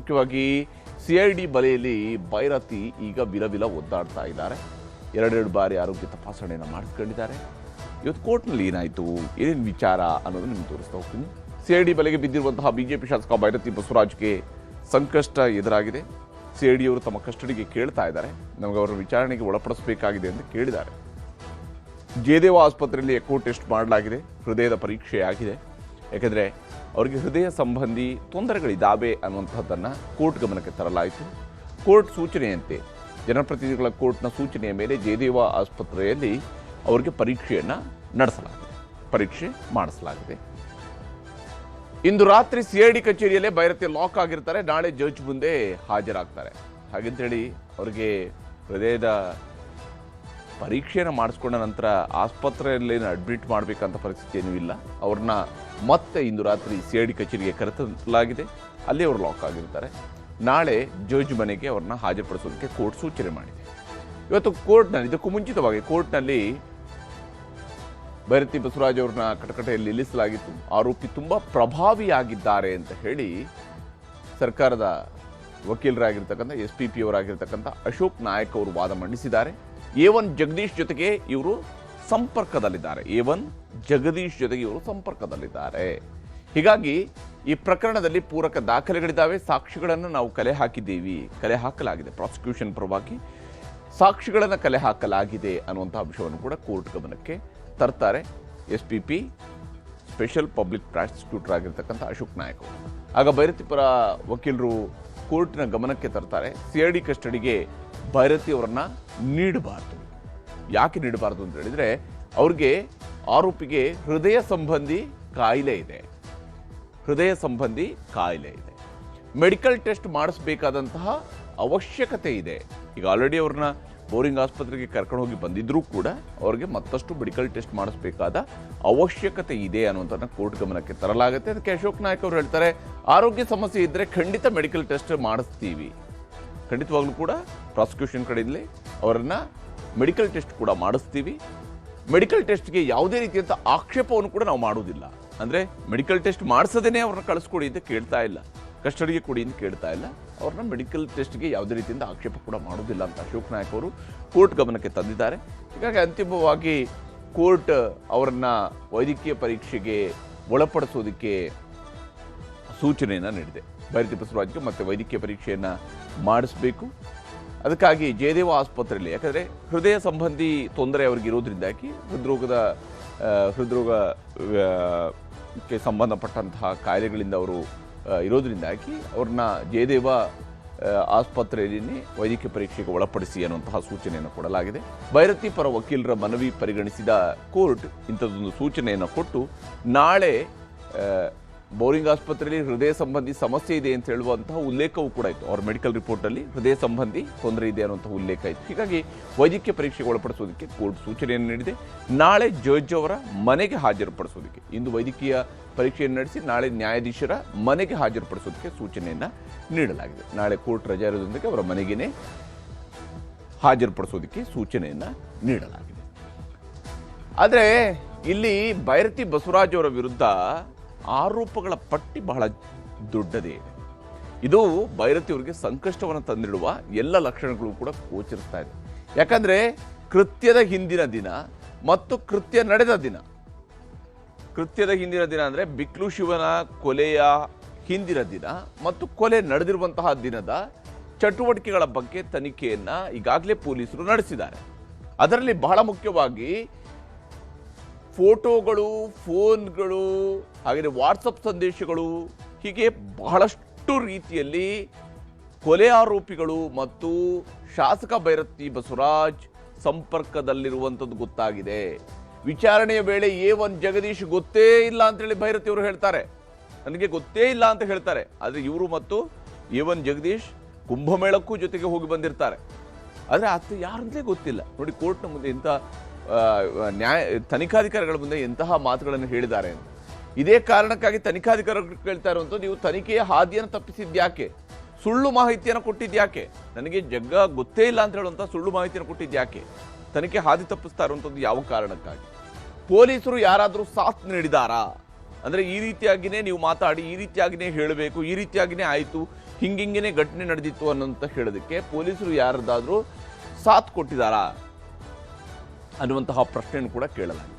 ಮುಖ್ಯವಾಗಿ CID ಬಲೆಯಲ್ಲಿ ಭೈರತಿ ಈಗ ವಿಲವಿಲ ಒದ್ದಾಡ್ತಾ ಇದ್ದಾರೆ. ಎರಡೆರಡು ಬಾರಿ ಆರೋಗ್ಯ ತಪಾಸಣೆಯನ್ನು ಮಾಡಿಸ್ಕೊಂಡಿದ್ದಾರೆ. ಇವತ್ತು ಕೋರ್ಟ್ನಲ್ಲಿ ಏನಾಯಿತು, ಏನೇನು ವಿಚಾರ ಅನ್ನೋದು ನಿಮ್ಗೆ ತೋರಿಸ್ತಾ ಹೋಗ್ತೀನಿ. CID ಬಲೆಗೆ ಬಿದ್ದಿರುವಂತಹ ಬಿಜೆಪಿ ಶಾಸಕ ಭೈರತಿ ಬಸವರಾಜ್ಗೆ ಸಂಕಷ್ಟ ಎದುರಾಗಿದೆ. CID ಅವರು ತಮ್ಮ ಕಸ್ಟಡಿಗೆ ಕೇಳ್ತಾ ಇದ್ದಾರೆ. ನಮಗೆ ಅವರ ವಿಚಾರಣೆಗೆ ಒಳಪಡಿಸಬೇಕಾಗಿದೆ ಅಂತ ಕೇಳಿದ್ದಾರೆ. ಜಯದೇವ ಆಸ್ಪತ್ರೆಯಲ್ಲಿ ಎಕೋ ಟೆಸ್ಟ್ ಮಾಡಲಾಗಿದೆ. ಹೃದಯದ ಪರೀಕ್ಷೆ ಆಗಿದೆ. ಯಾಕೆಂದರೆ ಅವರಿಗೆ ಹೃದಯ ಸಂಬಂಧಿ ತೊಂದರೆಗಳಿದ್ದಾವೆ ಅನ್ನುವಂಥದ್ದನ್ನು ಕೋರ್ಟ್ ಗಮನಕ್ಕೆ ತರಲಾಯಿತು. ಕೋರ್ಟ್ ಸೂಚನೆಯಂತೆ ಜನಪ್ರತಿನಿಧಿಗಳ ಕೋರ್ಟ್ನ ಸೂಚನೆಯ ಮೇಲೆ ಜಯದೇವ ಆಸ್ಪತ್ರೆಯಲ್ಲಿ ಅವರಿಗೆ ಪರೀಕ್ಷೆಯನ್ನು ಮಾಡಿಸಲಾಗಿದೆ. ಇಂದು ರಾತ್ರಿ CID ಕಚೇರಿಯಲ್ಲೇ ಭೈರತಿ ಲಾಕ್ ಆಗಿರ್ತಾರೆ. ನಾಳೆ ಜಡ್ಜ್ ಮುಂದೆ ಹಾಜರಾಗ್ತಾರೆ. ಹಾಗಂತೇಳಿ ಅವರಿಗೆ ಹೃದಯದ ಪರೀಕ್ಷೆಯನ್ನು ಮಾಡಿಸ್ಕೊಂಡ ನಂತರ ಆಸ್ಪತ್ರೆಯಲ್ಲಿ ಅಡ್ಮಿಟ್ ಮಾಡಬೇಕಂತ ಪರಿಸ್ಥಿತಿ ಏನೂ ಇಲ್ಲ. ಅವ್ರನ್ನ ಮತ್ತೆ ಇಂದು ರಾತ್ರಿ CID ಕಚೇರಿಗೆ ಕರೆತರಲಾಗಿದೆ. ಅಲ್ಲಿ ಅವರು ಲಾಕ್ ಆಗಿರ್ತಾರೆ. ನಾಳೆ ಜಡ್ಜ್ ಮನೆಗೆ ಅವ್ರನ್ನ ಹಾಜರುಪಡಿಸೋದಕ್ಕೆ ಕೋರ್ಟ್ ಸೂಚನೆ ಮಾಡಿದೆ. ಇವತ್ತು ಕೋರ್ಟ್ನಲ್ಲಿ, ಇದಕ್ಕೂ ಮುಂಚಿತವಾಗಿ ಕೋರ್ಟ್ನಲ್ಲಿ ಭೈರತಿ ಬಸವರಾಜ್ ಅವ್ರನ್ನ ಕಟಕಟೆಯಲ್ಲಿ ನಿಲ್ಲಿಸಲಾಗಿತ್ತು. ಆರೋಪಿ ತುಂಬ ಪ್ರಭಾವಿಯಾಗಿದ್ದಾರೆ ಅಂತ ಹೇಳಿ ಸರ್ಕಾರದ ವಕೀಲರಾಗಿರ್ತಕ್ಕಂಥ SPP ಅವರಾಗಿರ್ತಕ್ಕಂಥ ಅಶೋಕ್ ನಾಯಕ್ ಅವರು ವಾದ ಮಂಡಿಸಿದ್ದಾರೆ. A1 ಜಗದೀಶ್ ಜೊತೆಗೆ ಇವರು ಸಂಪರ್ಕದಲ್ಲಿದ್ದಾರೆ. ಹೀಗಾಗಿ ಈ ಪ್ರಕರಣದಲ್ಲಿ ಪೂರಕ ದಾಖಲೆಗಳಿದ್ದಾವೆ. ಸಾಕ್ಷಿಗಳನ್ನು ನಾವು ಕಲೆ ಹಾಕಲಾಗಿದೆ. ಪ್ರಾಸಿಕ್ಯೂಷನ್ ಪರವಾಗಿ ಸಾಕ್ಷಿಗಳನ್ನು ಕಲೆ ಹಾಕಲಾಗಿದೆ ಅನ್ನುವಂಥ ಅಂಶವನ್ನು ಕೂಡ ಕೋರ್ಟ್ ಗಮನಕ್ಕೆ ತರ್ತಾರೆ SPP ಸ್ಪೆಷಲ್ ಪಬ್ಲಿಕ್ ಪ್ರಾಸಿಕ್ಯೂಟರ್ ಆಗಿರ್ತಕ್ಕಂಥ ಅಶೋಕ್ ನಾಯಕ್ ಅವರು. ಆಗ ಭೈರತಿ ಪರ ವಕೀಲರು ಕೋರ್ಟ್ನ ಗಮನಕ್ಕೆ ತರ್ತಾರೆ, CID ಕಸ್ಟಡಿಗೆ ಭೈರತಿ ಅವರನ್ನ ನೀಡಬಾರ್ದು. ಯಾಕೆ ನೀಡಬಾರ್ದು ಅಂತ ಹೇಳಿದರೆ, ಅವ್ರಿಗೆ ಆರೋಪಿಗೆ ಹೃದಯ ಸಂಬಂಧಿ ಕಾಯಿಲೆ ಇದೆ. ಮೆಡಿಕಲ್ ಟೆಸ್ಟ್ ಮಾಡಿಸಬೇಕಾದಂತಹ ಅವಶ್ಯಕತೆ ಇದೆ. ಈಗ ಆಲ್ರೆಡಿ ಅವ್ರನ್ನ ಬೋರಿಂಗ್ ಆಸ್ಪತ್ರೆಗೆ ಕರ್ಕೊಂಡು ಹೋಗಿ ಬಂದಿದ್ರೂ ಕೂಡ ಅವ್ರಿಗೆ ಮತ್ತಷ್ಟು ಮೆಡಿಕಲ್ ಟೆಸ್ಟ್ ಮಾಡಿಸಬೇಕಾದ ಅವಶ್ಯಕತೆ ಇದೆ ಅನ್ನುವಂಥದ್ದನ್ನ ಕೋರ್ಟ್ ಗಮನಕ್ಕೆ ತರಲಾಗುತ್ತೆ. ಅದಕ್ಕೆ ಅಶೋಕ್ ನಾಯಕ್ ಅವರು ಹೇಳ್ತಾರೆ, ಆರೋಗ್ಯ ಸಮಸ್ಯೆ ಇದ್ದರೆ ಖಂಡಿತ ಮೆಡಿಕಲ್ ಟೆಸ್ಟ್ ಮಾಡಿಸ್ತೀವಿ. ಖಂಡಿತವಾಗ್ಲೂ ಕೂಡ ಪ್ರಾಸಿಕ್ಯೂಷನ್ ಕಡೆಯಲ್ಲಿ ಅವರನ್ನ ಮೆಡಿಕಲ್ ಟೆಸ್ಟ್ ಕೂಡ ಮಾಡಿಸ್ತೀವಿ. ಮೆಡಿಕಲ್ ಟೆಸ್ಟ್ಗೆ ಯಾವುದೇ ರೀತಿಯಂಥ ಆಕ್ಷೇಪವನ್ನು ಕೂಡ ನಾವು ಮಾಡೋದಿಲ್ಲ. ಅಂದರೆ ಮೆಡಿಕಲ್ ಟೆಸ್ಟ್ ಮಾಡಿಸದೇನೆ ಅವ್ರನ್ನ ಕಳಿಸ್ಕೊಡಿ ಅಂತ ಕೇಳ್ತಾ ಇಲ್ಲ, ಕಸ್ಟಡಿಗೆ ಕೊಡಿ ಅಂತ ಕೇಳ್ತಾ ಇಲ್ಲ. ಅವ್ರನ್ನ ಮೆಡಿಕಲ್ ಟೆಸ್ಟ್ಗೆ ಯಾವುದೇ ರೀತಿಯಿಂದ ಆಕ್ಷೇಪ ಕೂಡ ಮಾಡೋದಿಲ್ಲ ಅಂತ ಅಶೋಕ್ ನಾಯಕ್ ಅವರು ಕೋರ್ಟ್ ಗಮನಕ್ಕೆ ತಂದಿದ್ದಾರೆ. ಹೀಗಾಗಿ ಅಂತಿಮವಾಗಿ ಕೋರ್ಟ್ ಅವರನ್ನ ವೈದ್ಯಕೀಯ ಪರೀಕ್ಷೆಗೆ ಒಳಪಡಿಸೋದಕ್ಕೆ ಸೂಚನೆಯನ್ನು ನೀಡಿದೆ. ಭೈರತಿ ಬಸವರಾಜ್ಗೆ ಮತ್ತೆ ವೈದ್ಯಕೀಯ ಪರೀಕ್ಷೆಯನ್ನು ಮಾಡಿಸಬೇಕು. ಅದಕ್ಕಾಗಿ ಜಯದೇವ ಆಸ್ಪತ್ರೆಯಲ್ಲಿ, ಯಾಕಂದರೆ ಹೃದಯ ಸಂಬಂಧಿ ತೊಂದರೆ ಅವ್ರಿಗೆ ಇರೋದ್ರಿಂದಾಗಿ ಹೃದ್ರೋಗಕ್ಕೆ ಸಂಬಂಧಪಟ್ಟಂತಹ ಕಾಯಿಲೆಗಳಿಂದ ಅವರು ಇರೋದ್ರಿಂದಾಗಿ ಅವ್ರನ್ನ ಜಯದೇವ ಆಸ್ಪತ್ರೆಯಲ್ಲಿ ವೈದ್ಯಕೀಯ ಪರೀಕ್ಷೆಗೆ ಒಳಪಡಿಸಿ ಅನ್ನುವಂತಹ ಸೂಚನೆಯನ್ನು ಕೊಡಲಾಗಿದೆ. ಭೈರತಿ ಪರ ವಕೀಲರ ಮನವಿ ಪರಿಗಣಿಸಿದ ಕೋರ್ಟ್ ಇಂಥದ್ದೊಂದು ಸೂಚನೆಯನ್ನು ಕೊಟ್ಟು ನಾಳೆ ಬೋರಿಂಗ್ ಆಸ್ಪತ್ರೆಯಲ್ಲಿ ಹೃದಯ ಸಂಬಂಧಿ ಸಮಸ್ಯೆ ಇದೆ ಅಂತ ಹೇಳುವಂತಹ ಉಲ್ಲೇಖವೂ ಕೂಡ ಇತ್ತು. ಅವ್ರ ಮೆಡಿಕಲ್ ರಿಪೋರ್ಟಲ್ಲಿ ಹೃದಯ ಸಂಬಂಧಿ ತೊಂದರೆ ಇದೆ ಅನ್ನುವಂತಹ ಉಲ್ಲೇಖ ಇತ್ತು. ಹೀಗಾಗಿ ವೈದ್ಯಕೀಯ ಪರೀಕ್ಷೆಗೆ ಒಳಪಡಿಸೋದಕ್ಕೆ ಕೋರ್ಟ್ ಸೂಚನೆಯನ್ನು ನೀಡಿದೆ. ನಾಳೆ ಜಡ್ಜ್ ಅವರ ಮನೆಗೆ ಹಾಜರುಪಡಿಸೋದಕ್ಕೆ, ಇಂದು ವೈದ್ಯಕೀಯ ಪರೀಕ್ಷೆಯನ್ನು ನಡೆಸಿ ನಾಳೆ ನ್ಯಾಯಾಧೀಶರ ಮನೆಗೆ ಹಾಜರುಪಡಿಸೋದಕ್ಕೆ ಸೂಚನೆಯನ್ನು ನೀಡಲಾಗಿದೆ. ನಾಳೆ ಕೋರ್ಟ್ ರಜೆ ಇರೋದ್ರಿಂದ ಅವರ ಮನೆಗೇ ಹಾಜರುಪಡಿಸೋದಕ್ಕೆ ಸೂಚನೆಯನ್ನು ನೀಡಲಾಗಿದೆ. ಆದರೆ ಇಲ್ಲಿ ಭೈರತಿ ಬಸವರಾಜ್ ಅವರ ವಿರುದ್ಧ ಆರೋಪಗಳ ಪಟ್ಟಿ ಬಹಳ ದೊಡ್ಡದೇ ಇದೆ. ಇದು ಭೈರತಿ ಅವರಿಗೆ ಸಂಕಷ್ಟವನ್ನು ತಂದಿಡುವ ಎಲ್ಲ ಲಕ್ಷಣಗಳು ಕೂಡ ಗೋಚರಿಸ್ತಾ ಇದೆ. ಯಾಕಂದರೆ ಕೃತ್ಯದ ಹಿಂದಿನ ದಿನ ಮತ್ತು ಕೃತ್ಯ ನಡೆದ ದಿನ ಅಂದರೆ ಬಿಕ್ಲು ಶಿವನ ಕೊಲೆಯ ಹಿಂದಿನ ದಿನ ಮತ್ತು ಕೊಲೆ ನಡೆದಿರುವಂತಹ ದಿನದ ಚಟುವಟಿಕೆಗಳ ಬಗ್ಗೆ ತನಿಖೆಯನ್ನು ಈಗಾಗಲೇ ಪೊಲೀಸರು ನಡೆಸಿದ್ದಾರೆ. ಅದರಲ್ಲಿ ಬಹಳ ಮುಖ್ಯವಾಗಿ ಫೋಟೋಗಳು, ಫೋನ್ಗಳು, ಹಾಗೆಯೇ ವಾಟ್ಸಪ್ ಸಂದೇಶಗಳು, ಹೀಗೆ ಬಹಳಷ್ಟು ರೀತಿಯಲ್ಲಿ ಕೊಲೆ ಆರೋಪಿಗಳು ಮತ್ತು ಶಾಸಕ ಭೈರತಿ ಬಸವರಾಜ್ ಸಂಪರ್ಕದಲ್ಲಿರುವಂಥದ್ದು ಗೊತ್ತಾಗಿದೆ. ವಿಚಾರಣೆಯ ವೇಳೆ A1 ಜಗದೀಶ್ ಗೊತ್ತೇ ಇಲ್ಲ ಅಂತೇಳಿ ಭೈರತಿ ಅವರು ಹೇಳ್ತಾರೆ, ನನಗೆ ಗೊತ್ತೇ ಇಲ್ಲ ಅಂತ ಹೇಳ್ತಾರೆ. ಆದರೆ ಇವರು ಮತ್ತು A1 ಜಗದೀಶ್ ಕುಂಭಮೇಳಕ್ಕೂ ಜೊತೆಗೆ ಹೋಗಿ ಬಂದಿರ್ತಾರೆ. ಆದರೆ ಆತ ಯಾರಂತಲೇ ಗೊತ್ತಿಲ್ಲ. ನೋಡಿ, ಕೋರ್ಟ್ನ ಮುಂದೆ ಇಂಥ ತನಿಖಾಧಿಕಾರಿಗಳ ಮುಂದೆ ಎಂತಹ ಮಾತುಗಳನ್ನು ಹೇಳಿದ್ದಾರೆ ಅಂತ. ಇದೇ ಕಾರಣಕ್ಕಾಗಿ ತನಿಖಾಧಿಕಾರಿಗಳು ಕೇಳ್ತಾ ಇರುವಂಥದ್ದು, ನೀವು ತನಿಖೆಯ ಹಾದಿಯನ್ನು ತಪ್ಪಿಸಿದ್ಯಾಕೆ, ಸುಳ್ಳು ಮಾಹಿತಿಯನ್ನು ಕೊಟ್ಟಿದ್ಯಾಕೆ, ನನಗೆ ಗೊತ್ತೇ ಇಲ್ಲ ಅಂತ ಹೇಳುವಂಥ ಸುಳ್ಳು ಮಾಹಿತಿಯನ್ನು ಕೊಟ್ಟಿದ್ಯಾಕೆ, ತನಿಖೆ ಹಾದಿ ತಪ್ಪಿಸ್ತಾ ಇರುವಂಥದ್ದು ಯಾವ ಕಾರಣಕ್ಕಾಗಿ, ಪೊಲೀಸರು ಯಾರಾದರೂ ಸಾಥ್ ನೀಡಿದಾರಾ, ಅಂದರೆ ಈ ರೀತಿಯಾಗಿಯೇ ನೀವು ಮಾತಾಡಿ, ಈ ರೀತಿಯಾಗಿಯೇ ಹೇಳಬೇಕು, ಈ ರೀತಿಯಾಗಿಯೇ ಆಯಿತು, ಹಿಂಗಿಂಗೇನೆ ಘಟನೆ ನಡೆದಿತ್ತು ಅನ್ನೋಂತ ಹೇಳೋದಕ್ಕೆ ಪೊಲೀಸರು ಯಾರದಾದ್ರೂ ಸಾಥ್ ಕೊಟ್ಟಿದ್ದಾರಾ ಅನ್ನುವಂತಹ ಪ್ರಶ್ನೆಯನ್ನು ಕೂಡ ಕೇಳಲಾಗಿದೆ.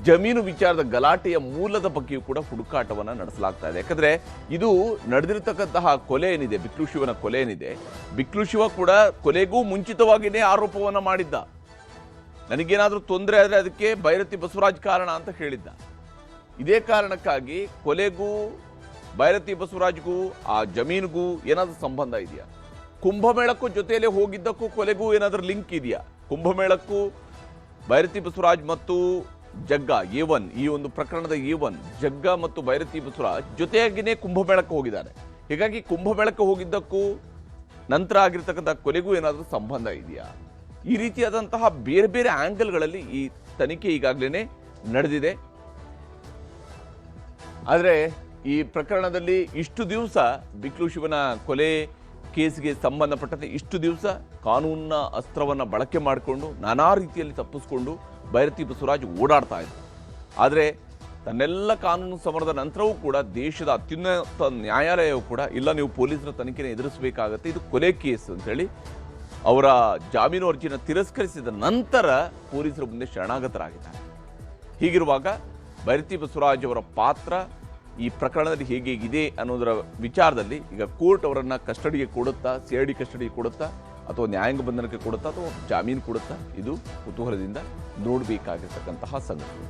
ಜಮೀನು ವಿಚಾರದ ಗಲಾಟೆಯ ಮೂಲದ ಬಗ್ಗೆಯೂ ಕೂಡ ಹುಡುಕಾಟವನ್ನು ನಡೆಸಲಾಗ್ತಾ ಇದೆ. ಯಾಕಂದ್ರೆ ಇದು ನಡೆದಿರತಕ್ಕಂತಹ ಕೊಲೆ ಏನಿದೆ, ಬಿಕ್ಲು ಶಿವನ ಕೊಲೆ ಏನಿದೆ, ಬಿಕ್ಲು ಶಿವ ಕೂಡ ಕೊಲೆಗೂ ಮುಂಚಿತವಾಗಿಯೇ ಆರೋಪವನ್ನ ಮಾಡಿದ್ದ. ನನಗೇನಾದ್ರೂ ತೊಂದರೆ ಆದರೆ ಅದಕ್ಕೆ ಭೈರತಿ ಬಸವರಾಜ್ ಕಾರಣ ಅಂತ ಹೇಳಿದ್ದ. ಇದೇ ಕಾರಣಕ್ಕಾಗಿ ಕೊಲೆಗೂ ಭೈರತಿ ಬಸವರಾಜ್ಗೂ ಆ ಜಮೀನಿಗೂ ಏನಾದ್ರೂ ಸಂಬಂಧ ಇದೆಯಾ? ಕುಂಭಮೇಳಕ್ಕೂ ಜೊತೆಯಲ್ಲೇ ಹೋಗಿದ್ದಕ್ಕೂ ಕೊಲೆಗೂ ಏನಾದ್ರೂ ಲಿಂಕ್ ಇದೆಯಾ? ಕುಂಭಮೇಳಕ್ಕೂ ಭೈರತಿ ಬಸವರಾಜ್ ಮತ್ತು ಜಗ್ಗ A1 ಈ ಒಂದು ಪ್ರಕರಣದ A1 ಜಗ್ಗ ಮತ್ತು ಭೈರತಿ ಬಸವರಾಜ್ ಜೊತೆಯಾಗಿಯೇ ಕುಂಭಮೇಳಕ್ಕೆ ಹೋಗಿದ್ದಾರೆ. ಹೀಗಾಗಿ ಕುಂಭಮೇಳಕ್ಕೆ ಹೋಗಿದ್ದಕ್ಕೂ ನಂತರ ಆಗಿರ್ತಕ್ಕಂಥ ಕೊಲೆಗೂ ಏನಾದರೂ ಸಂಬಂಧ ಇದೆಯಾ? ಈ ರೀತಿಯಾದಂತಹ ಬೇರೆ ಬೇರೆ ಆಂಗಲ್ಗಳಲ್ಲಿ ಈ ತನಿಖೆ ಈಗಾಗಲೇ ನಡೆದಿದೆ. ಆದರೆ ಈ ಪ್ರಕರಣದಲ್ಲಿ ಇಷ್ಟು ದಿವಸ ಬಿಕ್ಲು ಶಿವನ ಕೊಲೆ ಕೇಸ್ಗೆ ಸಂಬಂಧಪಟ್ಟಂತೆ ಇಷ್ಟು ದಿವಸ ಕಾನೂನಿನ ಅಸ್ತ್ರವನ್ನು ಬಳಕೆ ಮಾಡಿಕೊಂಡು ನಾನಾ ರೀತಿಯಲ್ಲಿ ತಪ್ಪಿಸ್ಕೊಂಡು ಭೈರತಿ ಬಸವರಾಜ್ ಓಡಾಡ್ತಾ ಇದ್ರು. ಆದರೆ ತನ್ನೆಲ್ಲ ಕಾನೂನು ಸಮರದ ನಂತರವೂ ಕೂಡ ದೇಶದ ಅತ್ಯುನ್ನತ ನ್ಯಾಯಾಲಯವು ಕೂಡ ಇಲ್ಲ, ನೀವು ಪೊಲೀಸರ ತನಿಖೆನ ಎದುರಿಸಬೇಕಾಗತ್ತೆ, ಇದು ಕೊಲೆ ಕೇಸ್ ಅಂತೇಳಿ ಅವರ ಜಾಮೀನು ಅರ್ಜಿಯನ್ನು ತಿರಸ್ಕರಿಸಿದ ನಂತರ ಪೊಲೀಸರ ಮುಂದೆ ಶರಣಾಗತರಾಗಿದ್ದಾರೆ. ಹೀಗಿರುವಾಗ ಭೈರತಿ ಬಸವರಾಜ್ ಅವರ ಪಾತ್ರ ಈ ಪ್ರಕರಣದಲ್ಲಿ ಹೇಗಿದೆ ಅನ್ನೋದರ ವಿಚಾರದಲ್ಲಿ ಈಗ ಕೋರ್ಟ್ ಅವರನ್ನು ಕಸ್ಟಡಿಗೆ ಕೊಡುತ್ತಾ, CID ಕಸ್ಟಡಿಗೆ ಕೊಡುತ್ತಾ, ಅಥವಾ ನ್ಯಾಯಾಂಗ ಬಂಧನಕ್ಕೆ ಕೊಡುತ್ತಾ, ಅಥವಾ ಜಾಮೀನು ಕೊಡುತ್ತಾ, ಇದು ಕುತೂಹಲದಿಂದ ನೋಡಬೇಕಾಗಿರ್ತಕ್ಕಂತಹ ಸಂಗತಿ.